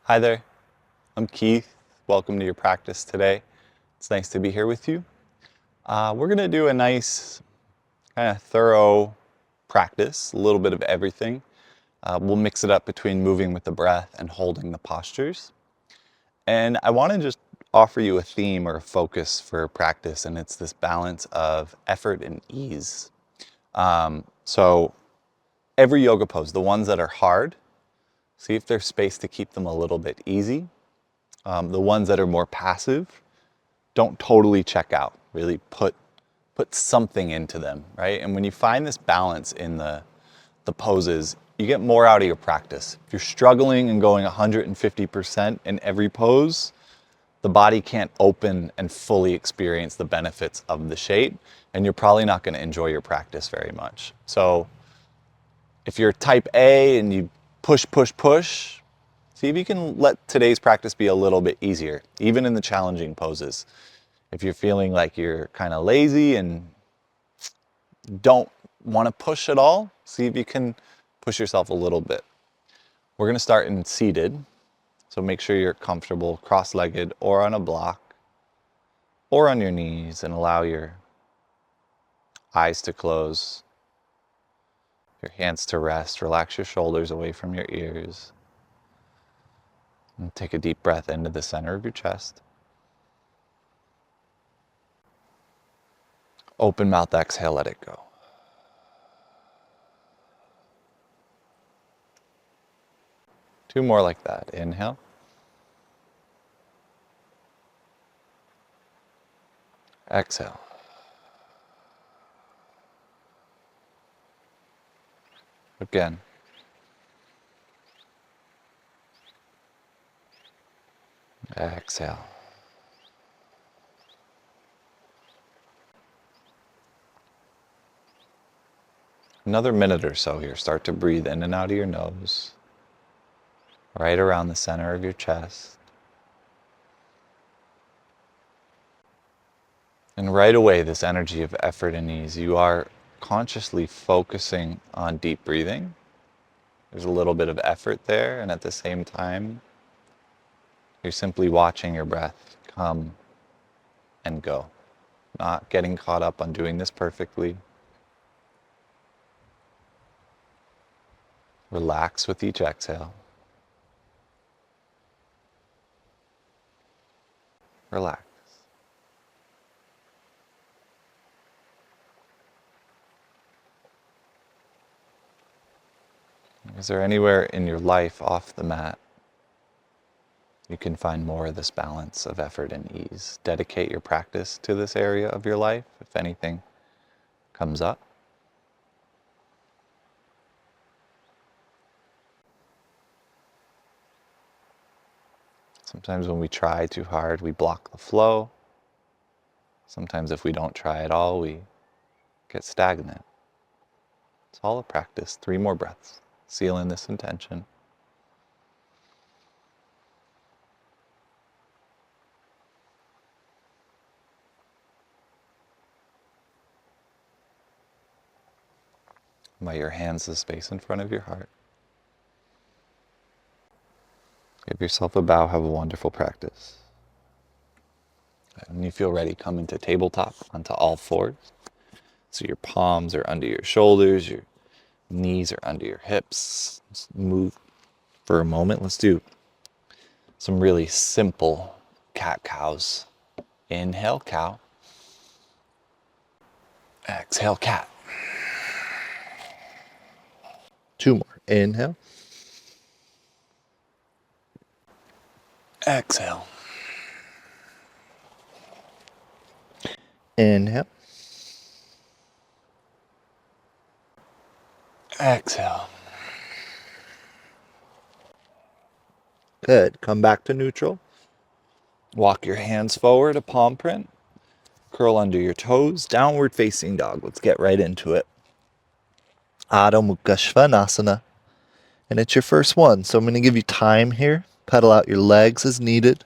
Hi there, I'm Keith. Welcome to your practice today. It's nice to be here with you. We're going to do a nice kind of thorough practice, a little bit of everything. We'll mix it up between moving with the breath and holding the postures. And I want to just offer you a theme or a focus for practice, and it's this balance of effort and ease. So every yoga pose, the ones that are hard, see if there's space to keep them a little bit easy. The ones that are more passive, don't totally check out. Really put something into them, right? And when you find this balance in the poses, you get more out of your practice. If you're struggling and going 150% in every pose, the body can't open and fully experience the benefits of the shape, and you're probably not going to enjoy your practice very much. So if you're type A and you push, see if you can let today's practice be a little bit easier, even in the challenging poses. If you're feeling like you're kind of lazy and don't want to push at all, see if you can push yourself a little bit. We're going to start in seated, so make sure you're comfortable cross-legged or on a block or on your knees, and allow your eyes to close, your hands to rest. Relax your shoulders away from your ears. And take a deep breath into the center of your chest. Open mouth exhale, let it go. Two more like that. Inhale. Exhale. Again. Exhale. Another minute or so here. Start to breathe in and out of your nose, right around the center of your chest. And right away, this energy of effort and ease, you are consciously focusing on deep breathing. There's a little bit of effort there, and at the same time, you're simply watching your breath come and go, not getting caught up on doing this perfectly. Relax with each exhale. Relax. Is there anywhere in your life off the mat you can find more of this balance of effort and ease? Dedicate your practice to this area of your life if anything comes up. Sometimes when we try too hard, we block the flow. Sometimes if we don't try at all, we get stagnant. It's all a practice. 3 more breaths. Seal in this intention. By your hands, the space in front of your heart. Give yourself a bow. Have a wonderful practice. And when you feel ready, come into tabletop onto all fours. So your palms are under your shoulders, your knees are under your hips. Just move for a moment. Let's do some really simple cat-cows. Inhale, cow. Exhale, cat. 2 more. Inhale. Exhale. Inhale. Exhale. Good. Come back to neutral. Walk your hands forward, a palm print. Curl under your toes. Downward facing dog. Let's get right into it. Adho Mukha Svanasana. And it's your first one, so I'm going to give you time here. Pedal out your legs as needed.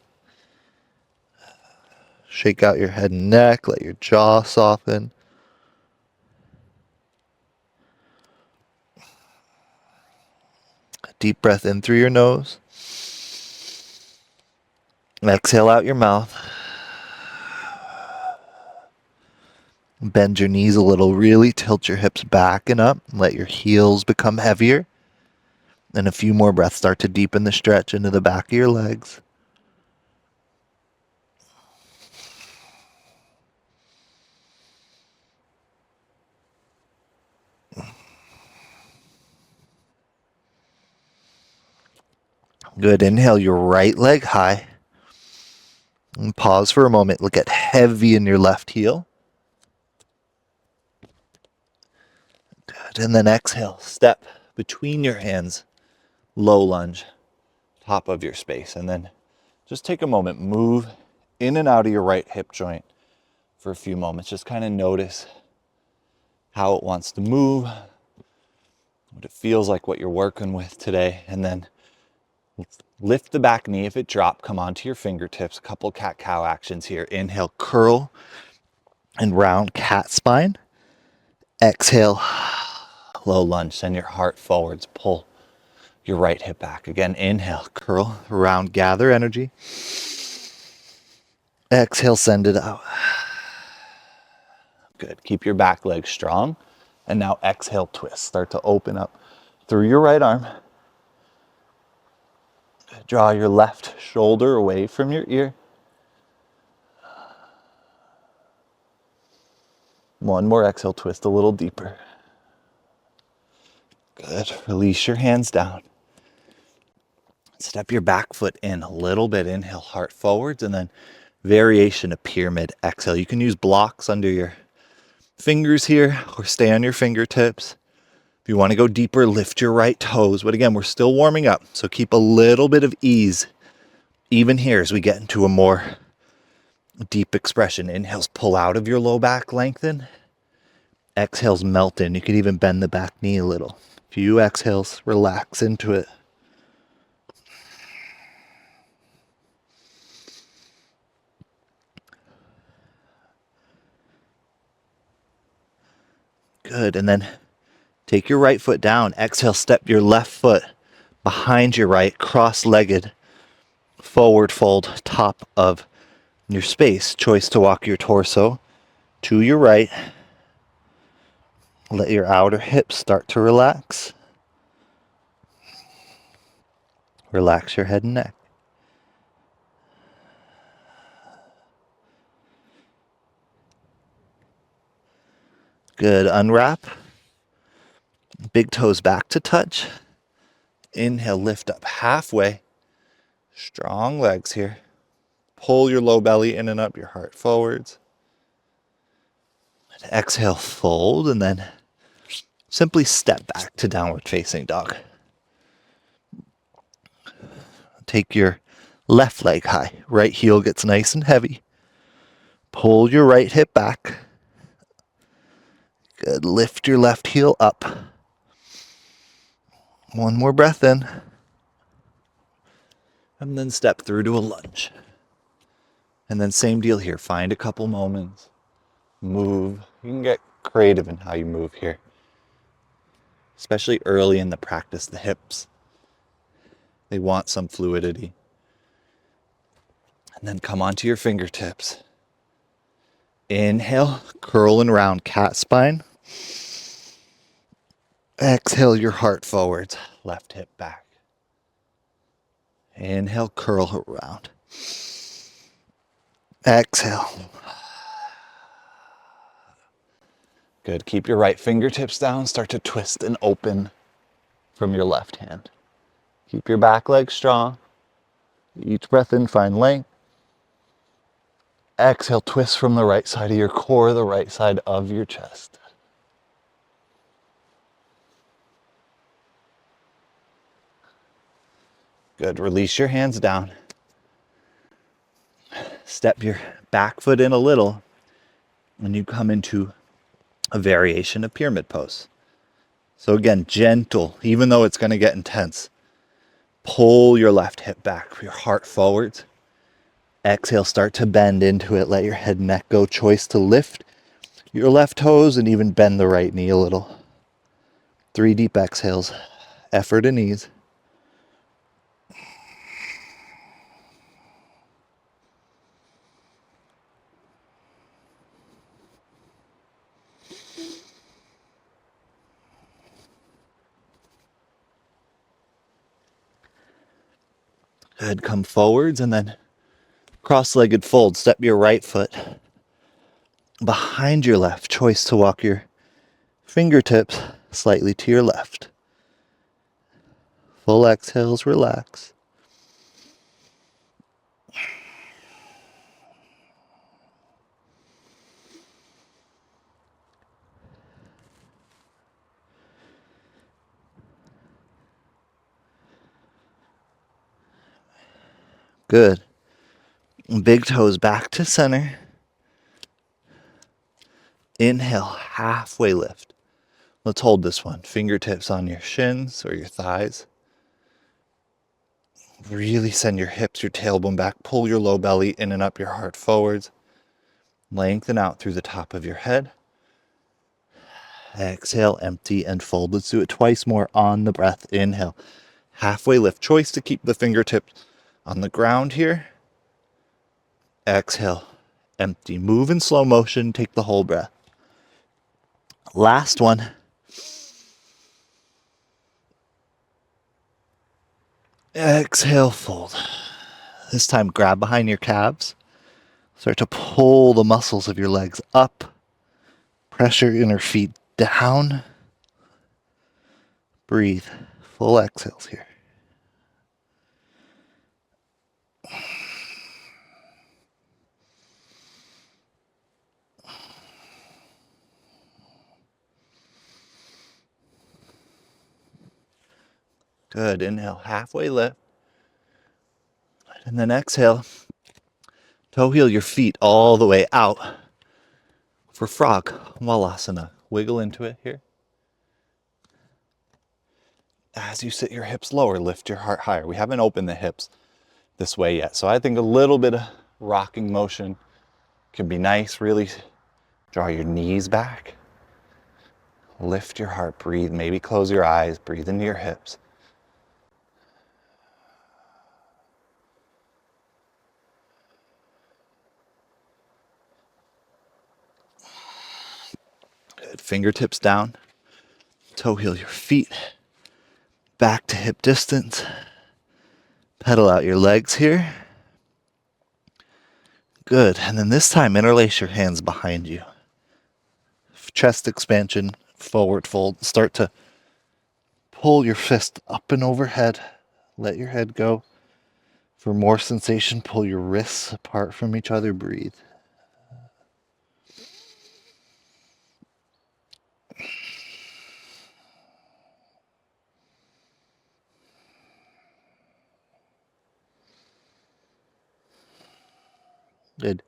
Shake out your head and neck. Let your jaw soften. A deep breath in through your nose. Exhale out your mouth. Bend your knees a little. Really tilt your hips back and up. Let your heels become heavier. And a few more breaths. Start to deepen the stretch into the back of your legs. Good. Inhale your right leg high. And pause for a moment. Look at heavy in your left heel. Good. And then exhale. Step between your hands. Low lunge. Top of your space. And then just take a moment. Move in and out of your right hip joint for a few moments. Just kind of notice how it wants to move, what it feels like, what you're working with today. And then lift the back knee. If it dropped, come onto your fingertips. A couple cat-cow actions here. Inhale, curl and round cat spine. Exhale, low lunge. Send your heart forwards. Pull your right hip back. Again, inhale, curl, round, gather energy. Exhale, send it out. Good. Keep your back leg strong. And now exhale, twist. Start to open up through your right arm. Draw your left shoulder away from your ear. One more exhale, twist a little deeper. Good. Release your hands down. Step your back foot in a little bit. Inhale, heart forwards, and then variation of pyramid. Exhale. You can use blocks under your fingers here or stay on your fingertips. If you want to go deeper, lift your right toes. But again, we're still warming up, so keep a little bit of ease even here as we get into a more deep expression. Inhales, pull out of your low back, lengthen. Exhales, melt in. You could even bend the back knee a little. Few exhales, relax into it. Good. And then take your right foot down. Exhale, step your left foot behind your right, cross-legged, forward fold, top of your space. Choice to walk your torso to your right. Let your outer hips start to relax. Relax your head and neck. Good. Unwrap. Big toes back to touch. Inhale, lift up halfway. Strong legs here. Pull your low belly in and up, your heart forwards. And exhale, fold, and then simply step back to downward facing dog. Take your left leg high. Right heel gets nice and heavy. Pull your right hip back. Good. Lift your left heel up. One more breath in. And then step through to a lunge. And then same deal here. Find a couple moments. Move. You can get creative in how you move here. Especially early in the practice, the hips, they want some fluidity. And then come onto your fingertips. Inhale, curl and round cat spine. Exhale your heart forwards, left hip back. Inhale, curl around. Exhale. Good. Keep your right fingertips down. Start to twist and open from your left hand. Keep your back leg strong. Each breath in, find length. Exhale, twist from the right side of your core, the right side of your chest. Good. Release your hands down. Step your back foot in a little, and you come into a variation of pyramid pose. So again, gentle, even though it's going to get intense. Pull your left hip back, your heart forwards. Exhale, start to bend into it. Let your head and neck go. Choice to lift your left toes and even bend the right knee a little. 3 deep exhales, effort and ease. Good. Come forwards and then cross-legged fold. Step your right foot behind your left. Choice to walk your fingertips slightly to your left. Full exhales, relax. Good. Big toes back to center. Inhale, halfway lift. Let's hold this one. Fingertips on your shins or your thighs. Really send your hips, your tailbone back. Pull your low belly in and up, your heart forwards. Lengthen out through the top of your head. Exhale, empty and fold. Let's do it twice more on the breath. Inhale, halfway lift. Choice to keep the fingertips on the ground here. Exhale, empty. Move in slow motion. Take the whole breath. Last one. Exhale, fold. This time, grab behind your calves. Start to pull the muscles of your legs up. Pressure inner feet down. Breathe. Full exhales here. Good. Inhale, halfway lift. And then exhale. Toe heel your feet all the way out for frog Walasana. Wiggle into it here. As you sit your hips lower, lift your heart higher. We haven't opened the hips this way yet, so I think a little bit of rocking motion can be nice. Really draw your knees back. Lift your heart, breathe. Maybe close your eyes, breathe into your hips. Good. Fingertips down. Toe heel your feet back to hip distance. Pedal out your legs here. Good. And then this time, interlace your hands behind you. Chest expansion, forward fold. Start to pull your fist up and overhead. Let your head go. For more sensation, pull your wrists apart from each other. Breathe. Good.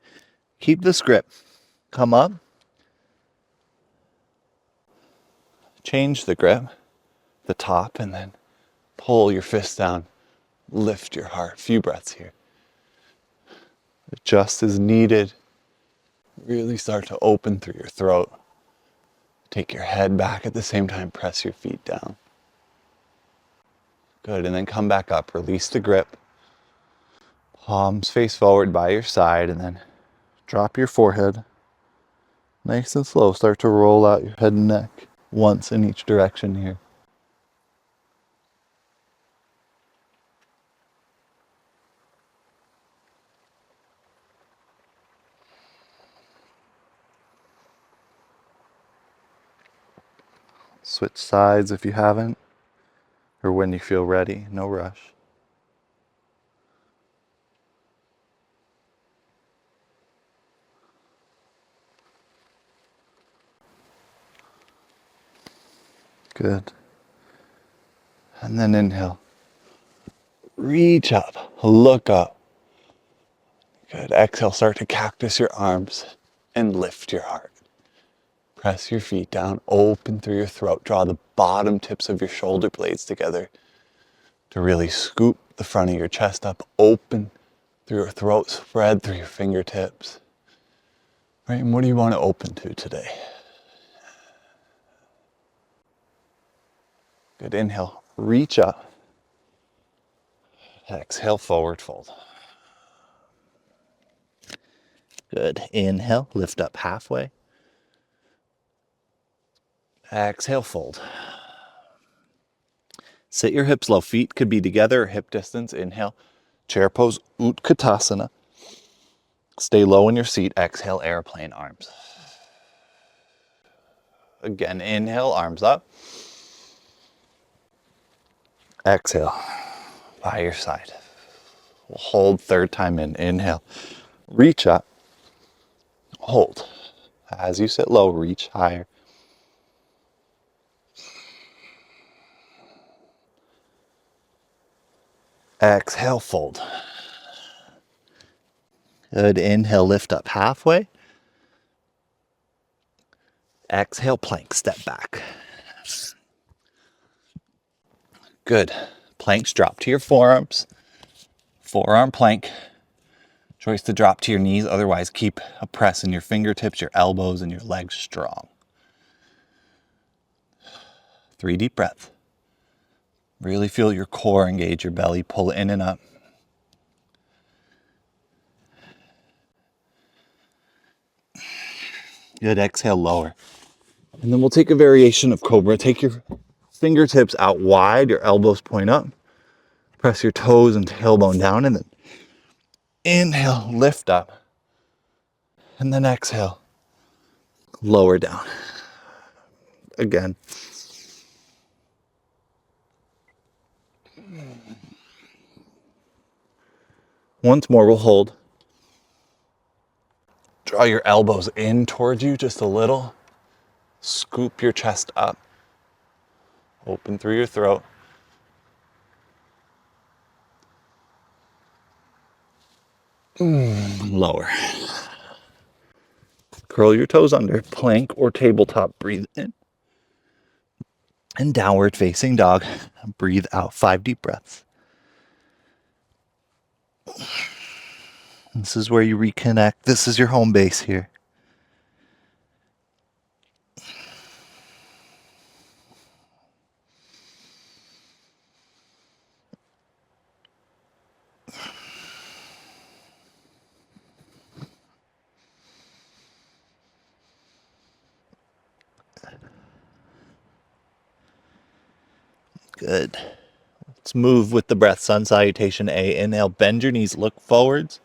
Keep this grip. Come up. Change the grip, the top, and then pull your fist down. Lift your heart. Few breaths here. Adjust as needed. Really start to open through your throat. Take your head back at the same time. Press your feet down. Good. And then come back up. Release the grip. Palms face forward by your side, and then drop your forehead. Nice and slow. Start to roll out your head and neck once in each direction here. Switch sides if you haven't, or when you feel ready. No rush. Good. And then inhale. Reach up, look up. Good. Exhale, start to cactus your arms and lift your heart. Press your feet down, open through your throat. Draw the bottom tips of your shoulder blades together to really scoop the front of your chest up, open through your throat, spread through your fingertips. Right, and what do you want to open to today? Good. Inhale, reach up. Exhale, forward fold. Good. Inhale, lift up halfway. Exhale, fold. Sit your hips low. Feet could be together or hip distance. Inhale, Chair pose, Utkatasana. Stay low in your seat. Exhale, airplane arms. Again, inhale, arms up. Exhale, by your side. We'll hold third time in. Inhale, reach up. Hold. As you sit low, reach higher. Exhale, fold. Good. Inhale, lift up halfway. Exhale, plank, step back. Good. Planks drop to your forearms. Forearm plank. Choice to drop to your knees. Otherwise, keep a press in your fingertips, your elbows, and your legs strong. 3 deep breaths. Really feel your core engage your belly. Pull in and up. Good. Exhale, lower. And then we'll take a variation of Cobra. Take your fingertips out wide, your elbows point up. Press your toes and tailbone down, and then inhale, lift up. And then exhale, lower down. Again. Once more, we'll hold. Draw your elbows in towards you just a little. Scoop your chest up. Open through your throat. Lower. Curl your toes under, plank or tabletop. Breathe in. And downward facing dog. Breathe out. 5 deep breaths. This is where you reconnect. This is your home base here. Good. Let's move with the breath. Sun salutation A. Inhale, bend your knees, look forwards.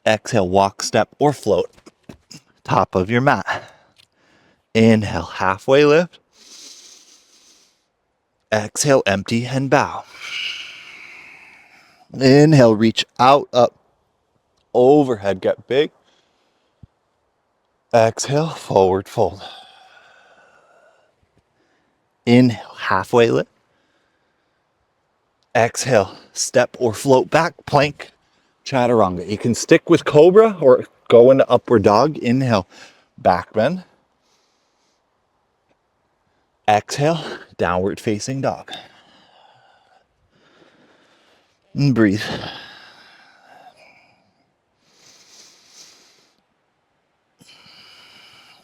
Exhale, walk, step, or float. Top of your mat. Inhale, halfway lift. Exhale, empty and bow. Inhale, reach out, up, overhead, get big. Exhale, forward fold. Inhale, halfway lift. Exhale, step or float back, plank, chaturanga. You can stick with cobra or go into upward dog. Inhale, back bend. Exhale, downward facing dog. And breathe.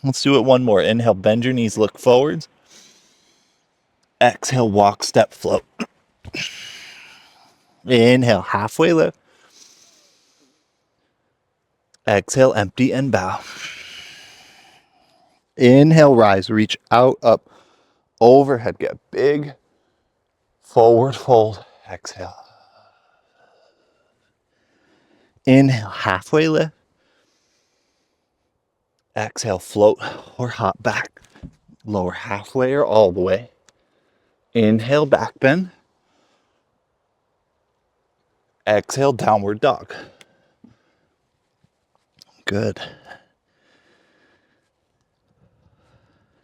Let's do it one more. Inhale, bend your knees, look forwards. Exhale, walk, step, float. Inhale, halfway lift. Exhale, empty and bow. Inhale, rise, reach out, up, overhead, get big. Forward fold, exhale. Inhale, halfway lift. Exhale, float or hop back. Lower halfway or all the way. Inhale, back bend. Exhale, downward dog. Good.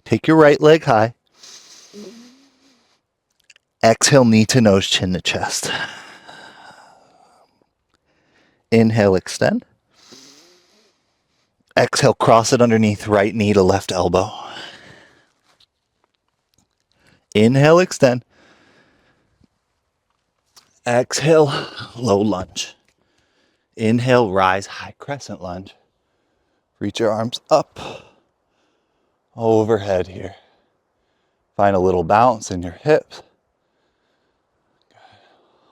Take your right leg high. Exhale, knee to nose, chin to chest. Inhale, extend. Exhale, cross it underneath, right knee to left elbow. Inhale, extend. Exhale, low lunge. Inhale, rise, high crescent lunge. Reach your arms up, overhead here. Find a little bounce in your hips.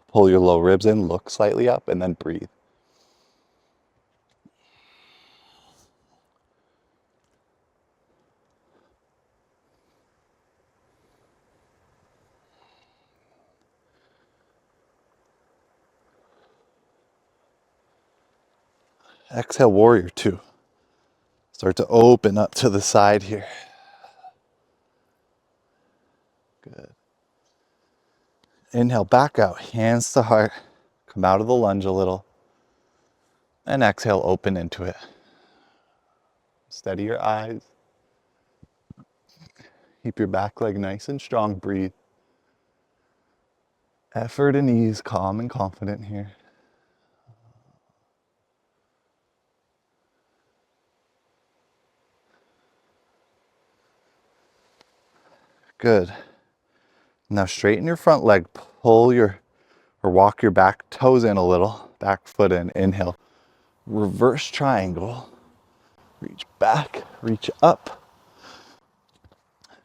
Pull your low ribs in, look slightly up, and then breathe. Exhale, warrior two. Start to open up to the side here. Good. Inhale, back out, hands to heart. Come out of the lunge a little. And exhale, open into it. Steady your eyes. Keep your back leg nice and strong. Breathe. Effort and ease, calm and confident here. Good. Now straighten your front leg. Pull your, or walk your back toes in a little. Back foot in. Inhale. Reverse triangle. Reach back, reach up.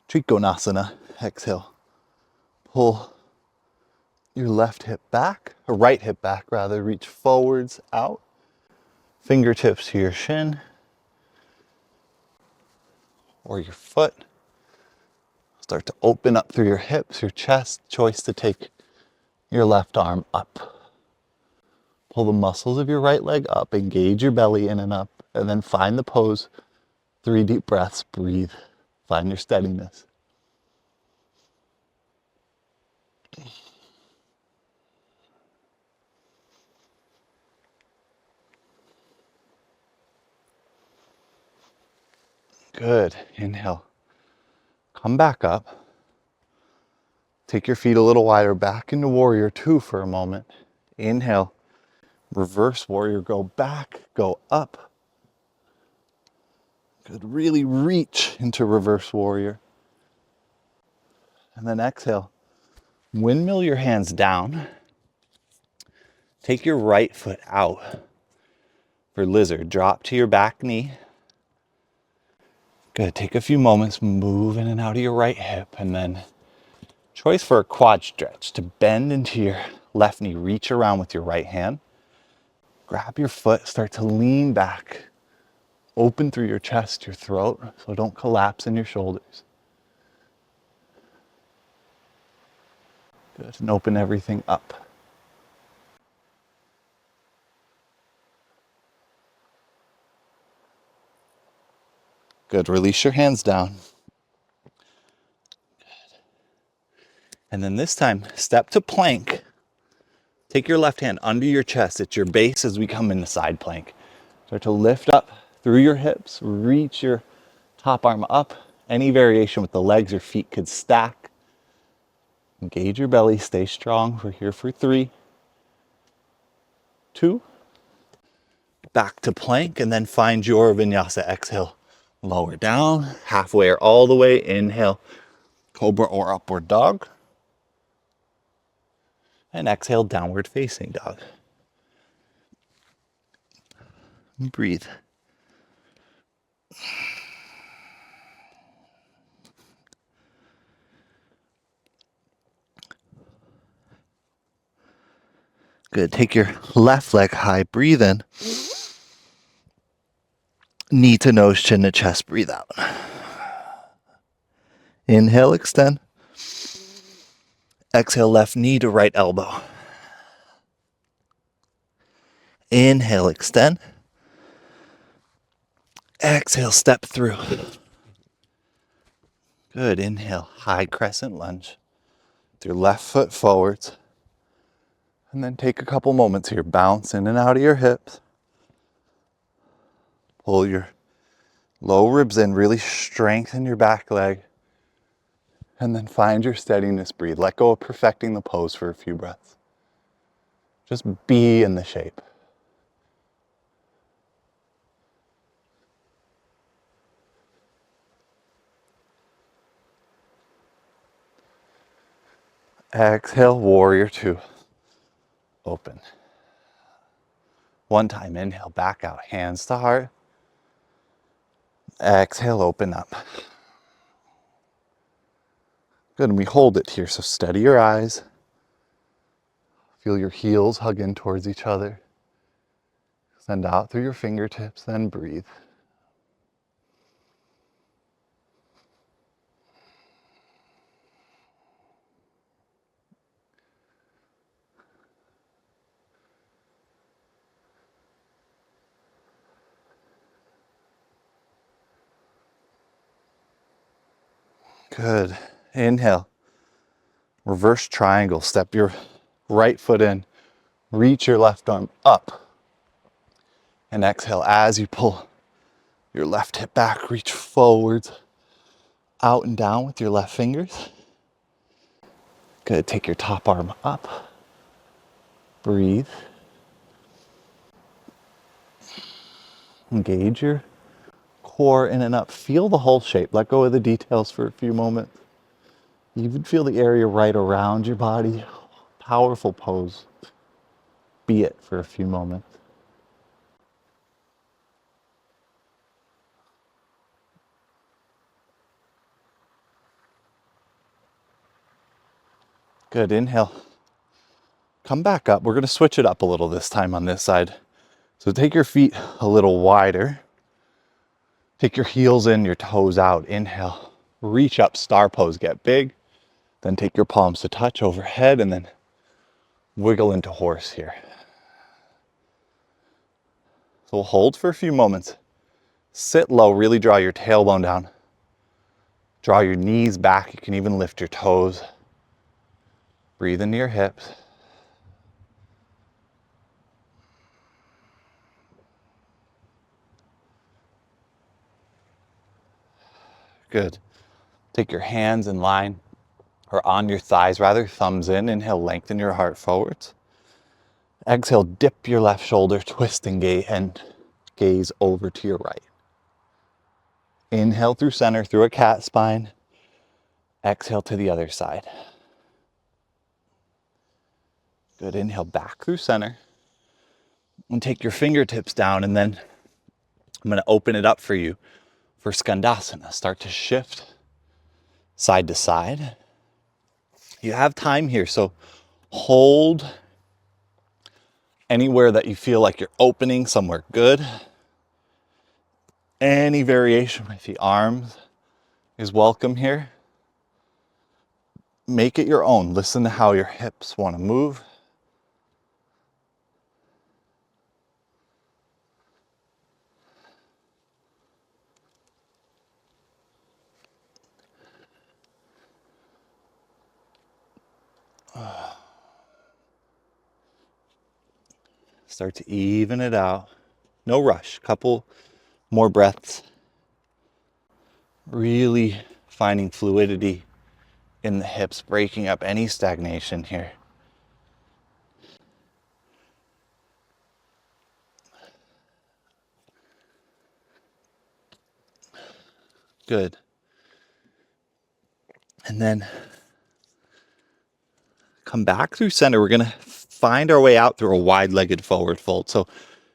Trikonasana. Exhale. Pull your left hip back, or right hip back rather. Reach forwards, out. Fingertips to your shin or your foot. Start to open up through your hips, your chest. Choice to take your left arm up. Pull the muscles of your right leg up. Engage your belly in and up. And then find the pose. 3 deep breaths. Breathe. Find your steadiness. Good. Inhale. Come back up. Take your feet a little wider back into warrior two for a moment. Inhale. Reverse warrior. Go back. Go up. Good. Really reach into reverse warrior. And then exhale. Windmill your hands down. Take your right foot out for lizard. Drop to your back knee. Good. Take a few moments. Move in and out of your right hip. And then choice for a quad stretch to bend into your left knee. Reach around with your right hand. Grab your foot. Start to lean back. Open through your chest, your throat, so don't collapse in your shoulders. Good. And open everything up. Good. Release your hands down. And then this time, step to plank. Take your left hand under your chest. It's your base as we come into side plank. Start to lift up through your hips. Reach your top arm up. Any variation with the legs or feet could stack. Engage your belly. Stay strong. We're here for 3, 2. Back to plank, and then find your vinyasa. Exhale. Lower down. Halfway or all the way. Inhale. Cobra or upward dog. And exhale, downward facing dog. Breathe. Good. Take your left leg high. Breathe in. Knee to nose, chin to chest. Breathe out. Inhale, extend. Exhale, left knee to right elbow. Inhale, extend. Exhale, step through. Good. Inhale, high crescent lunge. With your left foot forwards. And then take a couple moments here. Bounce in and out of your hips. Pull your low ribs in. Really strengthen your back leg. And then find your steadiness. Breathe. Let go of perfecting the pose for a few breaths. Just be in the shape. Exhale, warrior two. Open. One time, inhale, back out, hands to heart. Exhale, open up. Good, and we hold it here, so steady your eyes. Feel your heels hug in towards each other. Send out through your fingertips, then breathe. Good. Inhale. Reverse triangle. Step your right foot in. Reach your left arm up. And exhale as you pull your left hip back. Reach forwards, out and down with your left fingers. Good. Take your top arm up. Breathe. Engage your core in and up. Feel the whole shape. Let go of the details for a few moments. Even feel the area right around your body. Powerful pose. Be it for a few moments. Good. Inhale. Come back up. We're going to switch it up a little this time on this side. So take your feet a little wider. Take your heels in, your toes out. Inhale. Reach up, star pose. Get big. Then take your palms to touch overhead and then wiggle into horse here. So we'll hold for a few moments. Sit low. Really draw your tailbone down. Draw your knees back. You can even lift your toes. Breathe into your hips. Good. Take your hands in line or on your thighs, rather, thumbs in. Inhale, lengthen your heart forwards. Exhale, dip your left shoulder, twist and gaze over to your right. Inhale through center, through a cat spine. Exhale to the other side. Good. Inhale back through center. And take your fingertips down, and then I'm going to open it up for you for Skandasana. Start to shift side to side. You have time here, so hold anywhere that you feel like you're opening somewhere good. Any variation with the arms is welcome here. Make it your own. Listen to how your hips want to move. Start to even it out. No rush. Couple more breaths. Really finding fluidity in the hips, breaking up any stagnation here. Good. And then come back through center. We're going to find our way out through a wide-legged forward fold. So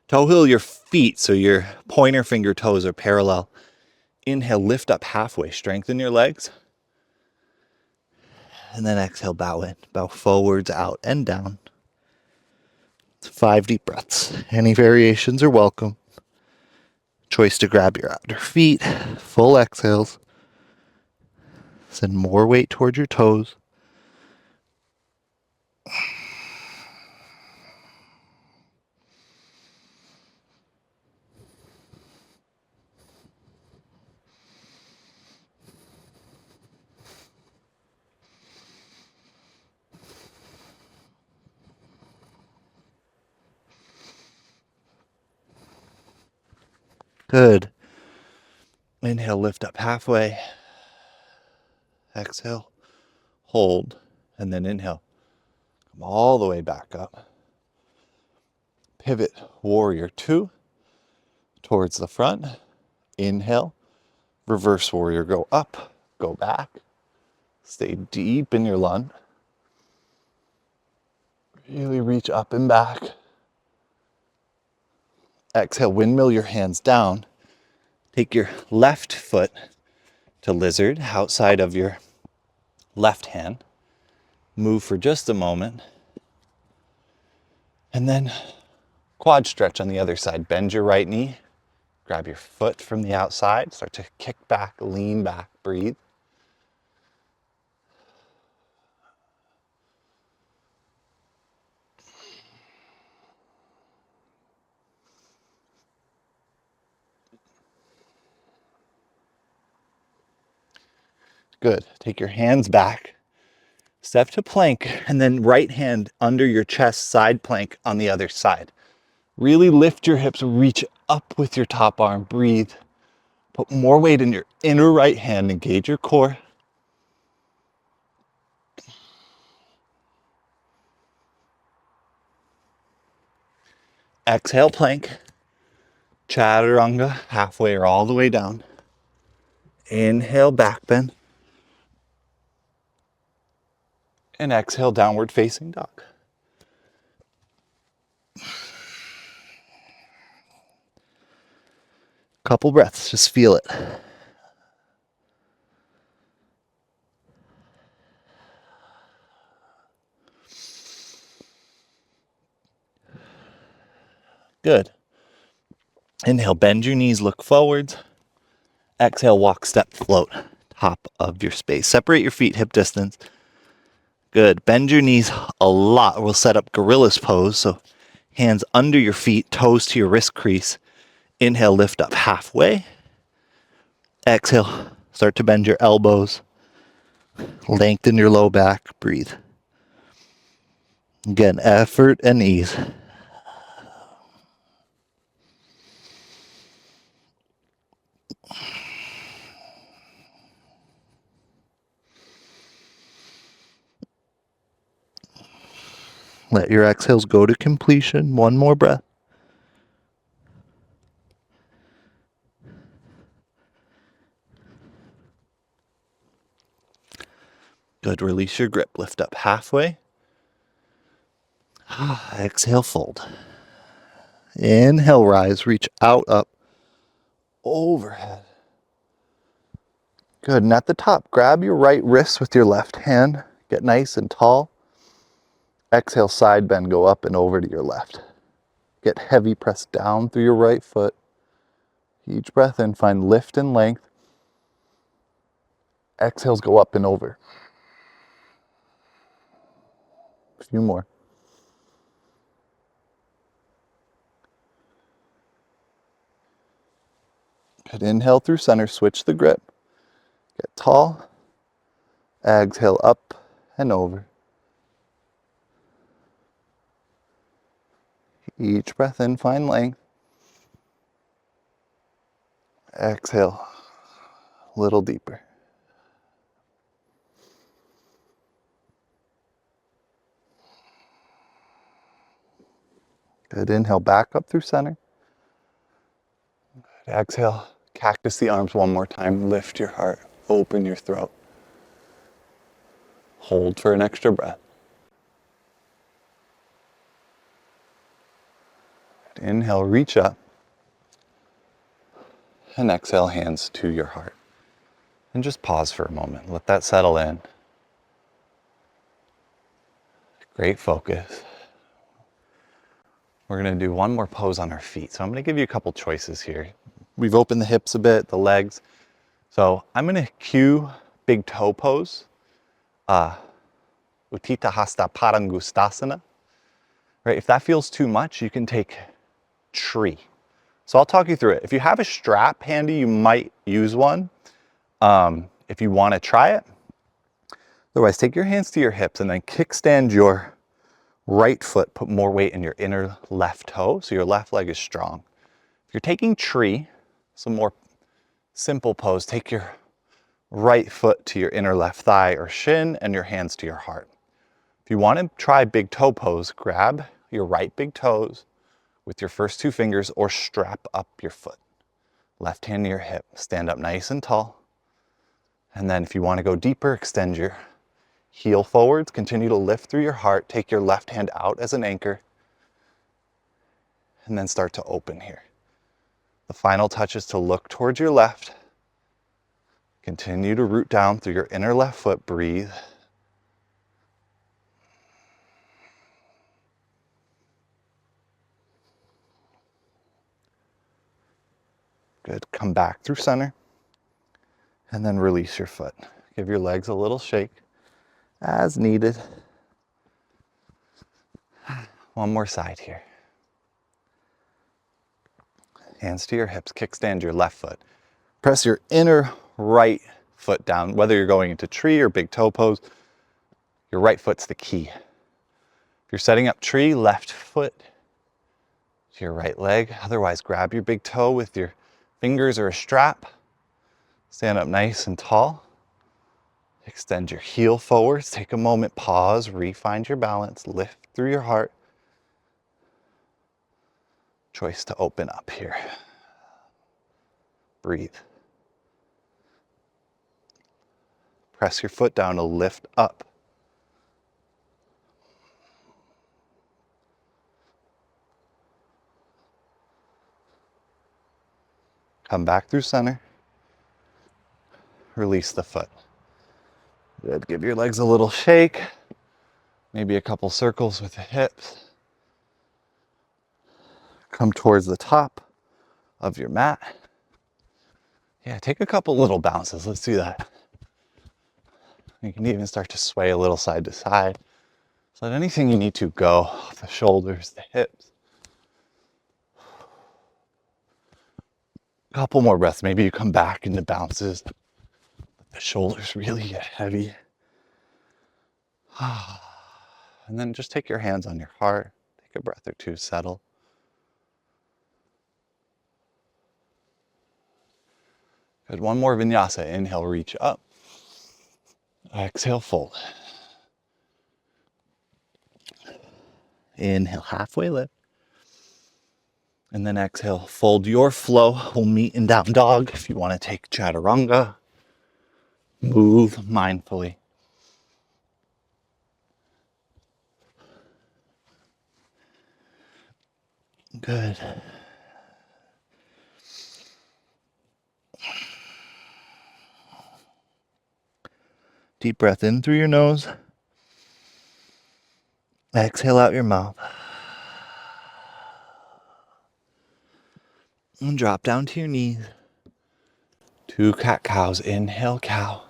toe heel your feet so your pointer finger toes are parallel. Inhale, lift up halfway, strengthen your legs. And then exhale, bow in. Bow forwards, out, and down. 5 deep breaths. Any variations are welcome. Choice to grab your outer feet. Full exhales. Send more weight towards your toes. Good. Inhale, lift up halfway. Exhale, hold, and then inhale. Come all the way back up. Pivot, warrior two, towards the front. Inhale, reverse warrior, go up, go back. Stay deep in your lunge. Really reach up and back. Exhale, windmill your hands down. Take your left foot to lizard outside of your left hand. Move for just a moment. And then quad stretch on the other side. Bend your right knee. Grab your foot from the outside. Start to kick back, lean back, breathe. Good. Take your hands back. Step to plank, and then right hand under your chest, side plank on the other side. Really lift your hips, reach up with your top arm, breathe. Put more weight in your inner right hand, engage your core. Exhale, plank. Chaturanga, halfway or all the way down. Inhale, back bend. And exhale, downward facing dog. Couple breaths, just feel it. Good. Inhale, bend your knees, look forwards. Exhale, walk, step, float, top of your space. Separate your feet, hip distance. Good. Bend your knees a lot. We'll set up gorilla's pose. So hands under your feet, toes to your wrist crease. Inhale, lift up halfway. Exhale, start to bend your elbows. Lengthen your low back. Breathe. Again, effort and ease. Let your exhales go to completion. One more breath. Good. Release your grip. Lift up halfway. Exhale, fold. Inhale, rise. Reach out, up, overhead. Good. And at the top, grab your right wrist with your left hand. Get nice and tall. Exhale, side bend. Go up and over to your left. Get heavy. Press down through your right foot. Each breath in, find lift and length. Exhales, go up and over. A few more. Good. Inhale through center. Switch the grip. Get tall. Exhale, up and over. Each breath in, find length. Exhale, a little deeper. Good. Inhale, back up through center. Good. Exhale, cactus the arms one more time. Lift your heart, open your throat. Hold for an extra breath. Good. Inhale, reach up. And exhale, hands to your heart. And just pause for a moment. Let that settle in. Great focus. We're going to do one more pose on our feet. So I'm going to give you a couple choices here. We've opened the hips a bit, the legs. So I'm going to cue big toe pose. Utthita Hasta Padangustasana. Right? If that feels too much, you can take tree. So I'll talk you through it. If you have a strap handy, you might use one. If you want to try it. Otherwise, take your hands to your hips and then kickstand your right foot. Put more weight in your inner left toe, so your left leg is strong. If you're taking tree, some more simple pose, take your right foot to your inner left thigh or shin and your hands to your heart. If you want to try big toe pose, grab your right big toes with your first two fingers or strap up your foot. Left hand to your hip, stand up nice and tall. And then if you want to go deeper, extend your heel forwards, continue to lift through your heart, take your left hand out as an anchor, and then start to open here. The final touch is to look towards your left. Continue to root down through your inner left foot, breathe. Good, come back through center, and then release your foot. Give your legs a little shake as needed. One more side here. Hands to your hips, kickstand your left foot. Press your inner right foot down. Whether you're going into tree or big toe pose, your right foot's the key. If you're setting up tree, left foot to your right leg. Otherwise, grab your big toe with your fingers or a strap. Stand up nice and tall. Extend your heel forwards. Take a moment, pause, re-find your balance, lift through your heart. Choice to open up here. Breathe. Press your foot down to lift up. Come back through center. Release the foot. Good. Give your legs a little shake. Maybe a couple circles with the hips. Come towards the top of your mat. Yeah, take a couple little bounces. Let's do that. You can even start to sway a little side to side. So let anything you need to go off the shoulders, the hips. A couple more breaths. Maybe you come back into bounces. Let the shoulders really get heavy. And then just take your hands on your heart. Take a breath or two, settle. Good. One more vinyasa. Inhale, reach up. Exhale, fold. Inhale, halfway lift. And then exhale, fold your flow. We'll meet in down dog. If you want to take chaturanga, move mindfully. Good. Deep breath in through your nose. Exhale out your mouth. And drop down to your knees. 2 cat-cows. Inhale, cow.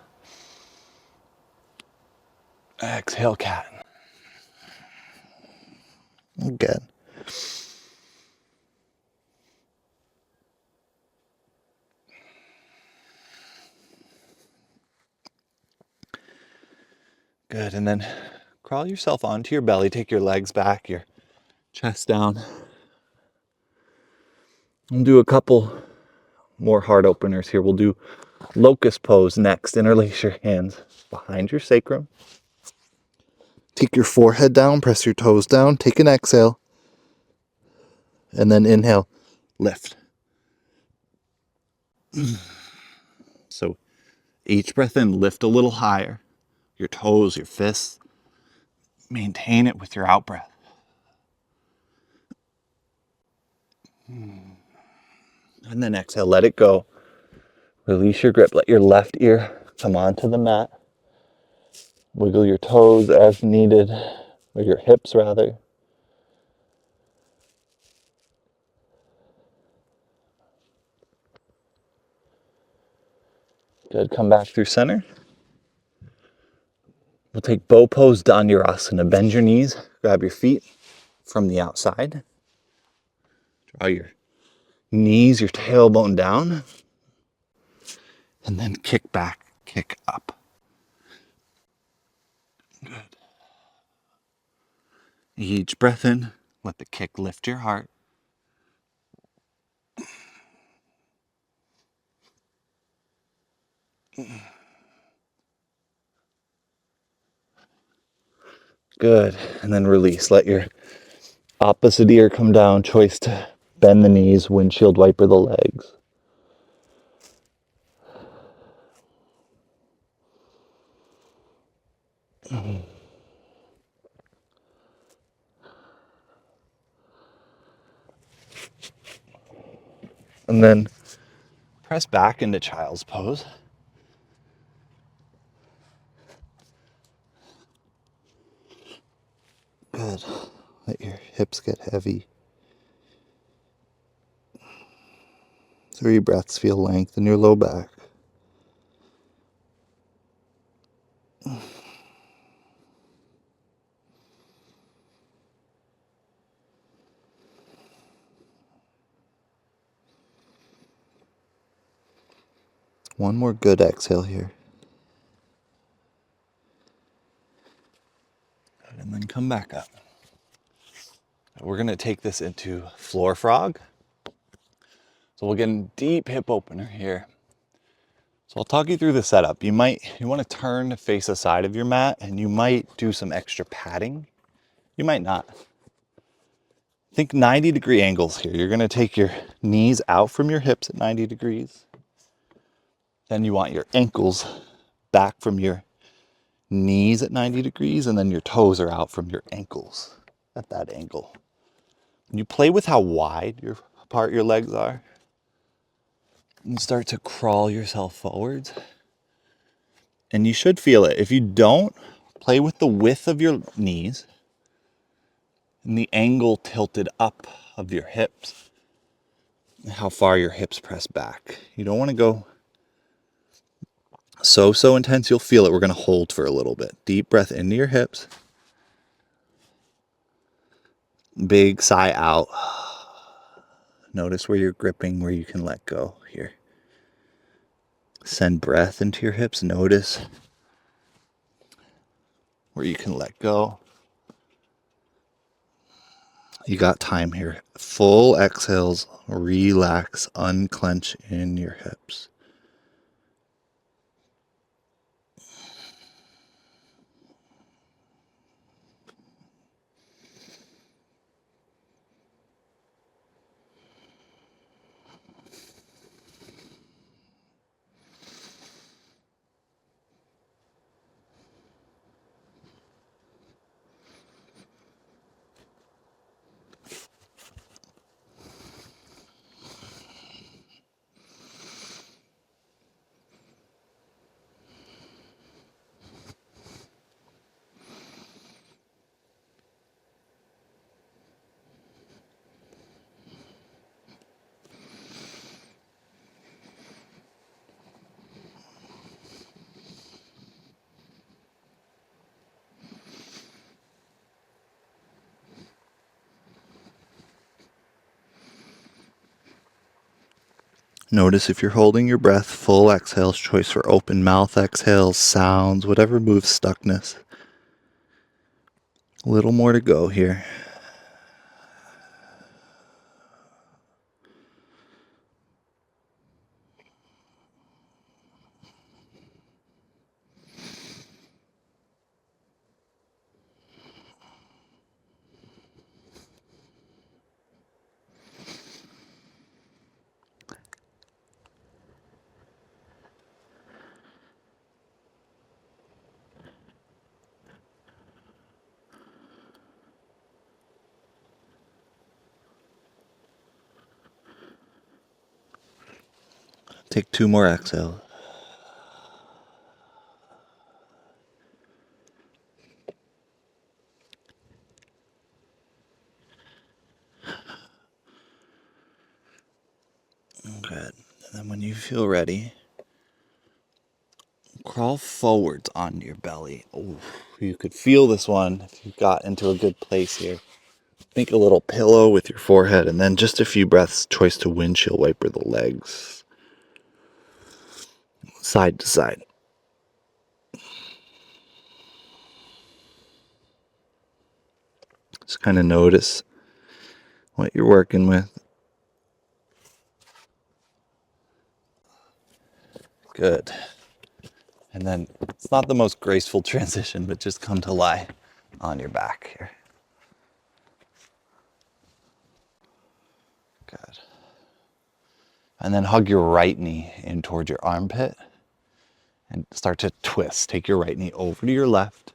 Exhale, cat. Good. Good. And then crawl yourself onto your belly. Take your legs back, your chest down. We'll do a couple more heart openers here. We'll do locust pose next. Interlace your hands behind your sacrum. Take your forehead down, press your toes down, take an exhale, and then inhale, lift. So each breath in, lift a little higher. Your toes, your fists. Maintain it with your out breath. And then exhale, let it go. Release your grip. Let your left ear come onto the mat. Wiggle your toes as needed, or your hips rather. Good. Come back through center. We'll take bow pose, Dhanurasana. Bend your knees, grab your feet from the outside. Draw your knees, your tailbone down. And then kick back, kick up. Good. Each breath in, let the kick lift your heart. Good. And then release. Let your opposite ear come down. Choice to bend the knees, windshield wiper the legs. And then press back into child's pose. Good. Let your hips get heavy. 3 breaths, feel length in your low back. One more good exhale here. come back up. We're going to take this into floor frog. So we'll get a deep hip opener here. So I'll talk you through the setup. You want to turn to face a side of your mat, and you might do some extra padding. You might not. Think 90-degree angles here. You're going to take your knees out from your hips at 90 degrees. Then you want your ankles back from your knees at 90 degrees, and then your toes are out from your ankles at that angle. You play with how wide apart your legs are. And start to crawl yourself forwards. And you should feel it. If you don't, play with the width of your knees and the angle tilted up of your hips, and how far your hips press back. You don't want to go so intense you'll feel it. We're going to hold for a little bit. Deep breath into your hips. Big sigh out. Notice where you're gripping, where you can let go here. Send breath into your hips. Notice where you can let go. You got time here. Full exhales. Relax. Unclench in your hips. Notice if you're holding your breath, full exhales, choice for open mouth exhales, sounds, whatever moves stuckness. A little more to go here. Take 2 more exhales. Good. And then when you feel ready, crawl forwards onto your belly. Oh, you could feel this one if you got into a good place here. Think a little pillow with your forehead, and then just a few breaths, choice to windshield wiper the legs. Side to side. Just kind of notice what you're working with. Good. And then it's not the most graceful transition, but just come to lie on your back here. Good. And then hug your right knee in towards your armpit and start to twist. Take your right knee over to your left.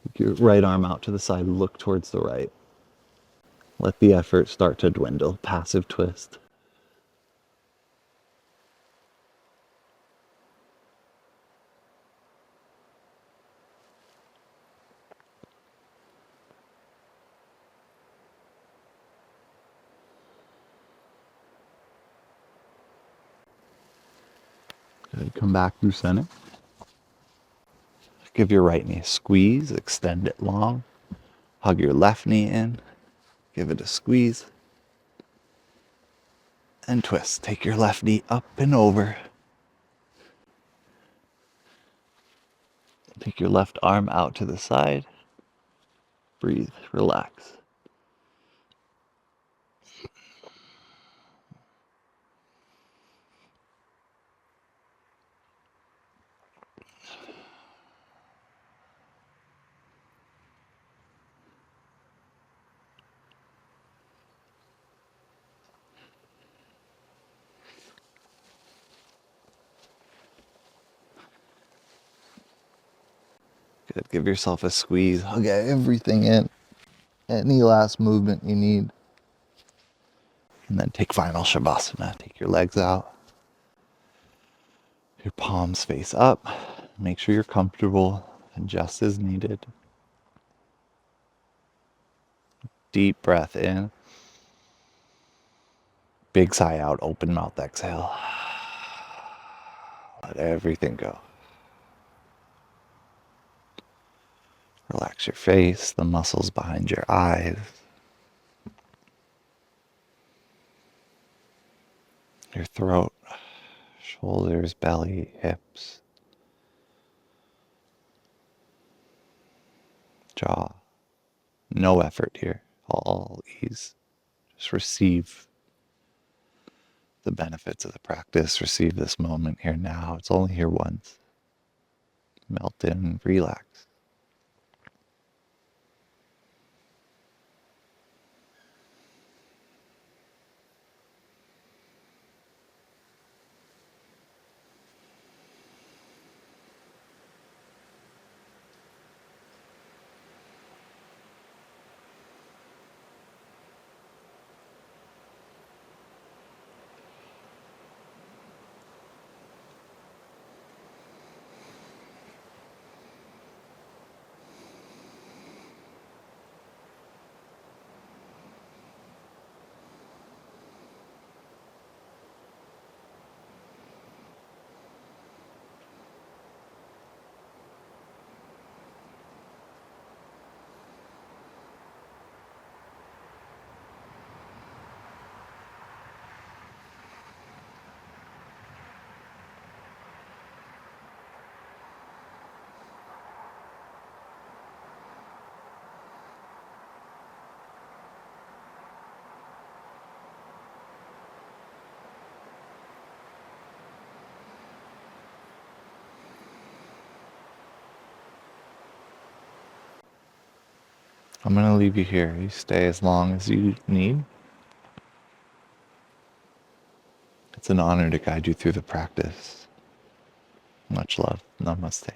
Take your right arm out to the side, look towards the right. Let the effort start to dwindle. Passive twist. Good. Come back through center. Give your right knee a squeeze, extend it long. Hug your left knee in, give it a squeeze, and twist. Take your left knee up and over. Take your left arm out to the side. Breathe, relax. Good. Give yourself a squeeze. Hug everything in. Any last movement you need. And then take final Shavasana. Take your legs out. Your palms face up. Make sure you're comfortable. Adjust as needed. Deep breath in. Big sigh out. Open mouth exhale. Let everything go. Relax your face, the muscles behind your eyes, your throat, shoulders, belly, hips, jaw. No effort here, all ease. Just receive the benefits of the practice. Receive this moment here now. It's only here once. Melt in, relax. I'm going to leave you here. You stay as long as you need. It's an honor to guide you through the practice. Much love. Namaste.